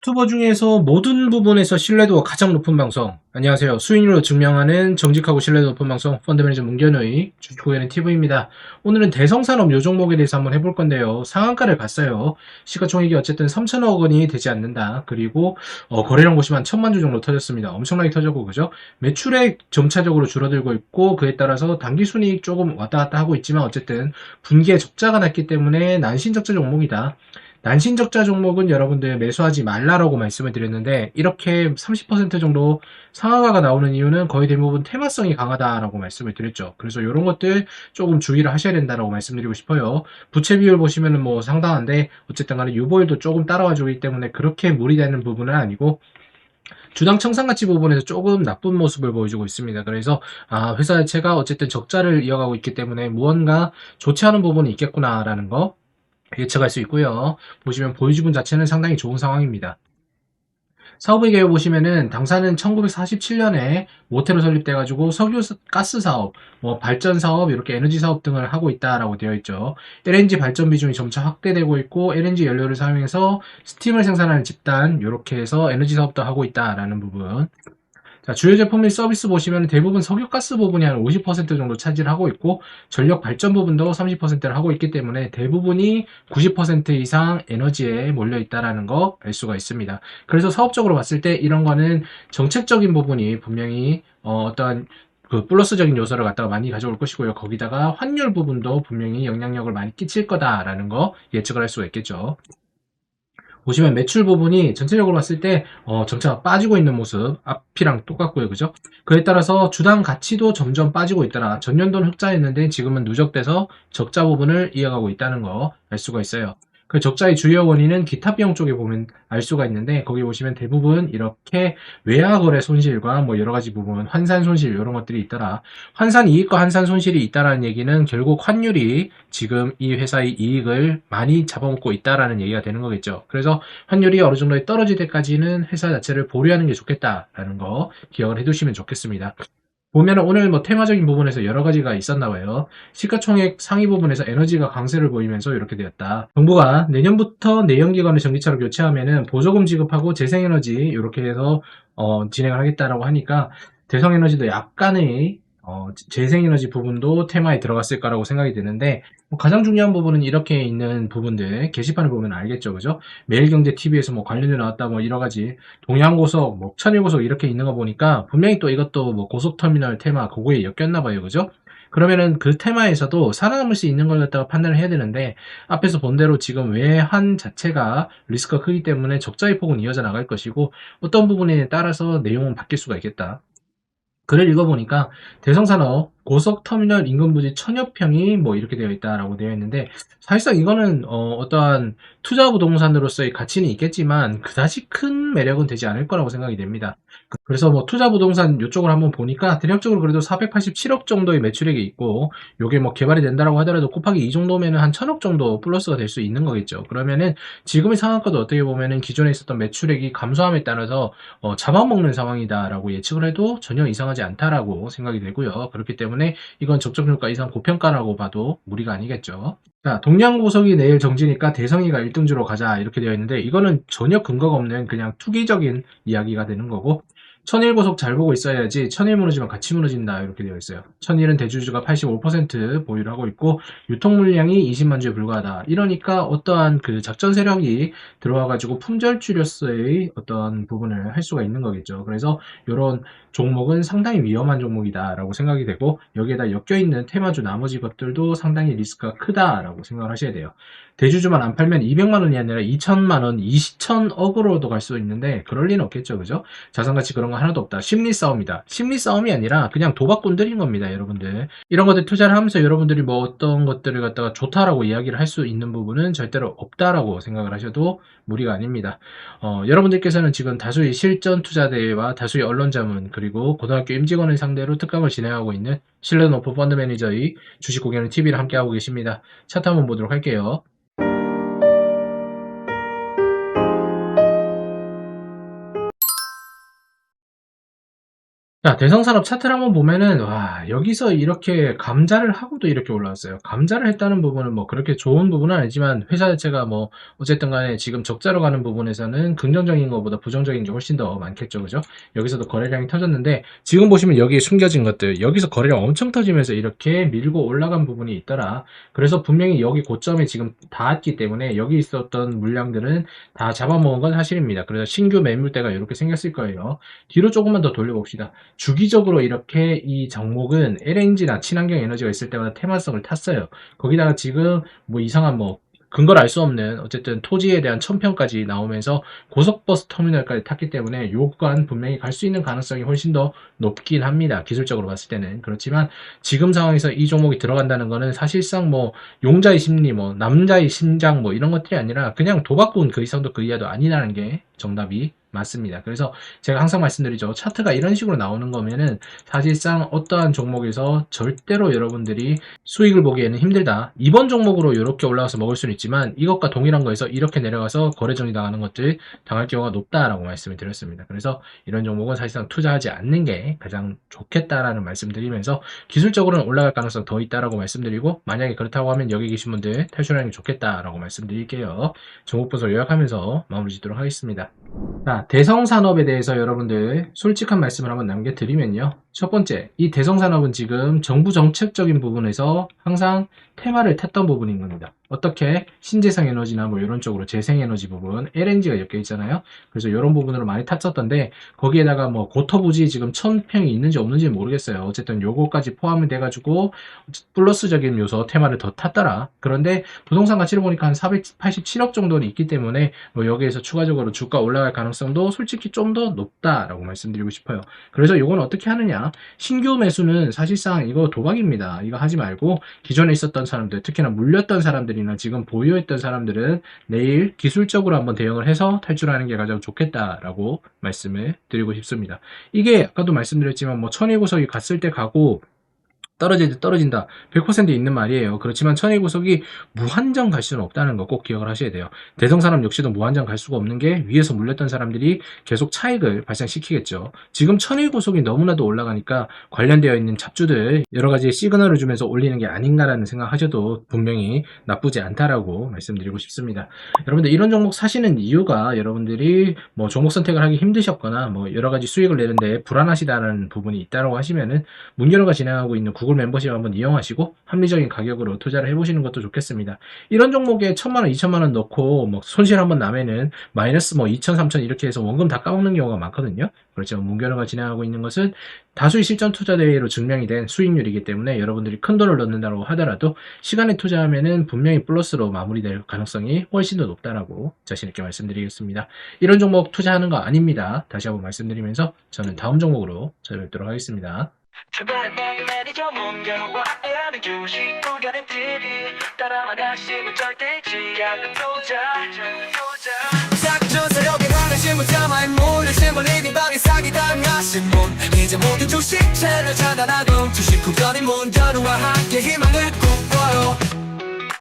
투버 중에서 모든 부분에서 신뢰도가 가장 높은 방송. 안녕하세요. 수익률로 증명하는 정직하고 신뢰도 높은 방송 펀드 매니저 문견의 주식고객는 TV입니다. 오늘은 대성산업 요 종목에 대해서 한번 해볼 건데요. 상한가를 갔어요. 시가총액이 어쨌든 3천억 원이 되지 않는다. 그리고 거래량 보시면 1천만 주 정도 터졌습니다. 엄청나게 터졌고 그죠? 매출액 점차적으로 줄어들고 있고 그에 따라서 당기순이익 조금 왔다 갔다 하고 있지만 어쨌든 분기에 적자가 났기 때문에 난신적자 종목이다. 난신적자 종목은 여러분들 매수하지 말라라고 말씀을 드렸는데 이렇게 30% 정도 상한가가 나오는 이유는 거의 대부분 테마성이 강하다라고 말씀을 드렸죠. 그래서 이런 것들 조금 주의를 하셔야 된다라고 말씀드리고 싶어요. 부채 비율 보시면은 뭐 상당한데 어쨌든 간에 유보율도 조금 따라와 주기 때문에 그렇게 무리되는 부분은 아니고 주당 청산가치 부분에서 조금 나쁜 모습을 보여주고 있습니다. 그래서 회사 자체가 어쨌든 적자를 이어가고 있기 때문에 무언가 좋지 않은 부분이 있겠구나라는 거 예측할 수 있고요. 보시면 보유지분 자체는 상당히 좋은 상황입니다. 사업의 개요 보시면은 당사는 1947년에 모태로 설립돼가지고 석유 가스 사업, 뭐 발전 사업, 이렇게 에너지 사업 등을 하고 있다라고 되어 있죠. LNG 발전 비중이 점차 확대되고 있고 LNG 연료를 사용해서 스팀을 생산하는 집단 이렇게 해서 에너지 사업도 하고 있다라는 부분. 자, 주요 제품 및 서비스 보시면 대부분 석유가스 부분이 한 50% 정도 차지하고 있고 전력 발전 부분도 30%를 하고 있기 때문에 대부분이 90% 이상 에너지에 몰려 있다라는 거 알 수가 있습니다. 그래서 사업적으로 봤을 때 이런 거는 정책적인 부분이 분명히 어떠한 그 플러스적인 요소를 갖다가 많이 가져올 것이고요. 거기다가 환율 부분도 분명히 영향력을 많이 끼칠 거다라는 거 예측을 할 수가 있겠죠. 보시면 매출 부분이 전체적으로 봤을 때 점차 빠지고 있는 모습 앞이랑 똑같고요. 그죠? 그에 따라서 주당 가치도 점점 빠지고 있더라. 전년도는 흑자였는데 지금은 누적돼서 적자 부분을 이어가고 있다는 거 알 수가 있어요. 그 적자의 주요 원인은 기타 비용 쪽에 보면 알 수가 있는데 거기 보시면 대부분 이렇게 외화 거래 손실과 뭐 여러 가지 부분 환산 손실 이런 것들이 있더라. 환산 이익과 환산 손실이 있다라는 얘기는 결국 환율이 지금 이 회사의 이익을 많이 잡아먹고 있다라는 얘기가 되는 거겠죠. 그래서 환율이 어느 정도에 떨어질 때까지는 회사 자체를 보류하는 게 좋겠다라는 거 기억을 해두시면 좋겠습니다. 보면 오늘 뭐 테마적인 부분에서 여러 가지가 있었나 봐요. 시가총액 상위 부분에서 에너지가 강세를 보이면서 이렇게 되었다. 정부가 내년부터 내연기관을 전기차로 교체하면은 보조금 지급하고 재생에너지 이렇게 해서 진행을 하겠다라고 하니까 대성에너지도 약간의 재생에너지 부분도 테마에 들어갔을 까라고 생각이 드는데 뭐 가장 중요한 부분은 이렇게 있는 부분들 게시판을 보면 알겠죠, 그죠? 매일경제TV에서 뭐 관련돼 나왔다 뭐 여러 가지 동양고속, 뭐 천일고속 이렇게 있는 거 보니까 분명히 또 이것도 뭐 고속터미널 테마 그거에 엮였나 봐요, 그죠? 그러면은 그 테마에서도 살아남을 수 있는 걸 갖다가 판단을 해야 되는데 앞에서 본 대로 지금 외환 자체가 리스크가 크기 때문에 적자의 폭은 이어져 나갈 것이고 어떤 부분에 따라서 내용은 바뀔 수가 있겠다. 글을 읽어보니까 대성산업 고속터미널 인근 부지 1000여 평이 뭐 이렇게 되어 있다라고 되어 있는데 사실상 이거는 어떠한 투자 부동산으로서의 가치는 있겠지만 그다지 큰 매력은 되지 않을 거라고 생각이 됩니다. 그래서 뭐 투자 부동산 이쪽을 한번 보니까 대략적으로 그래도 487억 정도의 매출액이 있고 요게 뭐 개발이 된다라고 하더라도 곱하기 2 정도면은 한 1000억 정도 플러스가 될 수 있는 거겠죠. 그러면은 지금의 상한가도 어떻게 보면은 기존에 있었던 매출액이 감소함에 따라서 잡아먹는 상황이다라고 예측을 해도 전혀 이상하지 않다라고 생각이 되고요. 그렇기 때문에 이건 적정주가 이상 고평가라고 봐도 무리가 아니겠죠. 자, 동양보석이 내일 정지니까 대성이가 1등주로 가자 이렇게 되어 있는데 이거는 전혀 근거가 없는 그냥 투기적인 이야기가 되는 거고 천일보석 잘 보고 있어야지 천일 무너지면 같이 무너진다 이렇게 되어 있어요. 천일은 대주주가 85% 보유를 하고 있고 유통 물량이 20만 주에 불과하다. 이러니까 어떠한 그 작전 세력이 들어와가지고 품절주로서의 어떤 부분을 할 수가 있는 거겠죠. 그래서 이런 종목은 상당히 위험한 종목이다라고 생각이 되고 여기에다 엮여있는 테마주 나머지 것들도 상당히 리스크가 크다라고 생각을 하셔야 돼요. 대주주만 안 팔면 200만 원이 아니라 2천만 원, 2천억으로도 갈 수 있는데 그럴 리는 없겠죠. 그죠? 자산가치 그런 거 하나도 없다. 심리 싸움이다. 심리 싸움이 아니라 그냥 도박꾼들인 겁니다, 여러분들. 이런 것들 투자를 하면서 여러분들이 뭐 어떤 것들을 갖다가 좋다라고 이야기를 할 수 있는 부분은 절대로 없다라고 생각을 하셔도 무리가 아닙니다. 여러분들께서는 지금 다수의 실전 투자대회와 다수의 언론 자문 그리고 고등학교 임직원을 상대로 특강을 진행하고 있는 신뢰도 높은 펀드 매니저의 주식 고객님 TV를 함께하고 계십니다. 차트 한번 보도록 할게요. 자, 대성산업 차트를 한번 보면은, 와, 여기서 이렇게 감자를 하고도 이렇게 올라왔어요. 감자를 했다는 부분은 뭐 그렇게 좋은 부분은 아니지만, 회사 자체가 뭐, 어쨌든 간에 지금 적자로 가는 부분에서는 긍정적인 것보다 부정적인 게 훨씬 더 많겠죠. 그죠? 여기서도 거래량이 터졌는데, 지금 보시면 여기에 숨겨진 것들, 여기서 거래량 엄청 터지면서 이렇게 밀고 올라간 부분이 있더라. 그래서 분명히 여기 고점에 지금 닿았기 때문에, 여기 있었던 물량들은 다 잡아먹은 건 사실입니다. 그래서 신규 매물대가 이렇게 생겼을 거예요. 뒤로 조금만 더 돌려봅시다. 주기적으로 이렇게 이 종목은 LNG나 친환경 에너지가 있을 때마다 테마성을 탔어요. 거기다가 지금 뭐 이상한 뭐 근거를 알 수 없는 어쨌든 토지에 대한 천평까지 나오면서 고속버스 터미널까지 탔기 때문에 요 구간 분명히 갈 수 있는 가능성이 훨씬 더 높긴 합니다. 기술적으로 봤을 때는. 그렇지만 지금 상황에서 이 종목이 들어간다는 거는 사실상 뭐 용자의 심리, 뭐 남자의 심장 뭐 이런 것들이 아니라 그냥 도박꾼 그 이상도 그 이하도 아니라는 게 정답이 맞습니다. 그래서 제가 항상 말씀드리죠. 차트가 이런 식으로 나오는 거면은 사실상 어떠한 종목에서 절대로 여러분들이 수익을 보기에는 힘들다. 이번 종목으로 이렇게 올라가서 먹을 수는 있지만 이것과 동일한 거에서 이렇게 내려가서 거래 정리당하는 것들 당할 경우가 높다라고 말씀을 드렸습니다. 그래서 이런 종목은 사실상 투자하지 않는 게 가장 좋겠다라는 말씀드리면서 기술적으로는 올라갈 가능성 더 있다라고 말씀드리고 만약에 그렇다고 하면 여기 계신 분들 탈출하는 게 좋겠다라고 말씀드릴게요. 종목 분석 요약하면서 마무리 짓도록 하겠습니다. 자, 대성산업에 대해서 여러분들 솔직한 말씀을 한번 남겨드리면요. 첫 번째, 이 대성산업은 지금 정부 정책적인 부분에서 항상 테마를 탔던 부분인 겁니다. 어떻게 신재생 에너지나 뭐 이런 쪽으로 재생에너지 부분, LNG가 엮여 있잖아요. 그래서 이런 부분으로 많이 탔었던데 거기에다가 뭐 고터부지 지금 1000평이 있는지 없는지 모르겠어요. 어쨌든 요거까지 포함이 돼가지고 플러스적인 요소 테마를 더 탔더라. 그런데 부동산 가치를 보니까 한 487억 정도는 있기 때문에 뭐 여기에서 추가적으로 주가 올라갈 가능성도 솔직히 좀 더 높다라고 말씀드리고 싶어요. 그래서 요건 어떻게 하느냐? 신규 매수는 사실상 이거 도박입니다. 이거 하지 말고 기존에 있었던 사람들, 특히나 물렸던 사람들이나 지금 보유했던 사람들은 내일 기술적으로 한번 대응을 해서 탈출하는 게 가장 좋겠다라고 말씀을 드리고 싶습니다. 이게 아까도 말씀드렸지만 뭐 천일구석이 갔을 때 가고 떨어질 때 떨어진다. 100% 있는 말이에요. 그렇지만 천일구석이 무한정 갈 수는 없다는 거 꼭 기억을 하셔야 돼요. 대성산업 역시도 무한정 갈 수가 없는 게 위에서 물렸던 사람들이 계속 차익을 발생시키겠죠. 지금 천일구석이 너무나도 올라가니까 관련되어 있는 잡주들 여러 가지 시그널을 주면서 올리는 게 아닌가라는 생각하셔도 분명히 나쁘지 않다라고 말씀드리고 싶습니다. 여러분들 이런 종목 사시는 이유가 여러분들이 뭐 종목 선택을 하기 힘드셨거나 뭐 여러 가지 수익을 내는데 불안하시다는 부분이 있다고 하시면은 문결호가 진행하고 있는 구글 멤버십 한번 이용하시고 합리적인 가격으로 투자를 해보시는 것도 좋겠습니다. 이런 종목에 1000만원, 2000만원 넣고 뭐 손실 한번 나면은 마이너스 뭐 2000, 3000 이렇게 해서 원금 다 까먹는 경우가 많거든요. 그렇죠. 문결호가 진행하고 있는 것은 다수의 실전 투자 대회로 증명이 된 수익률이기 때문에 여러분들이 큰 돈을 넣는다고 하더라도 시간에 투자하면은 분명히 플러스로 마무리될 가능성이 훨씬 더 높다라고 자신있게 말씀드리겠습니다. 이런 종목 투자하는 거 아닙니다. 다시 한번 말씀드리면서 저는 다음 종목으로 찾아뵙도록 하겠습니다. 주변의 매니저 문경과 함께하는 주식 구간의 TV 따라만 하시면 절대 지하는 사기전 세력에 관한 신문자마의 몰리신 분 리딩방에 사기당하신 분 이제 모두 주식 채널 차단하고 주식 구간의 문전우와 함께 희망을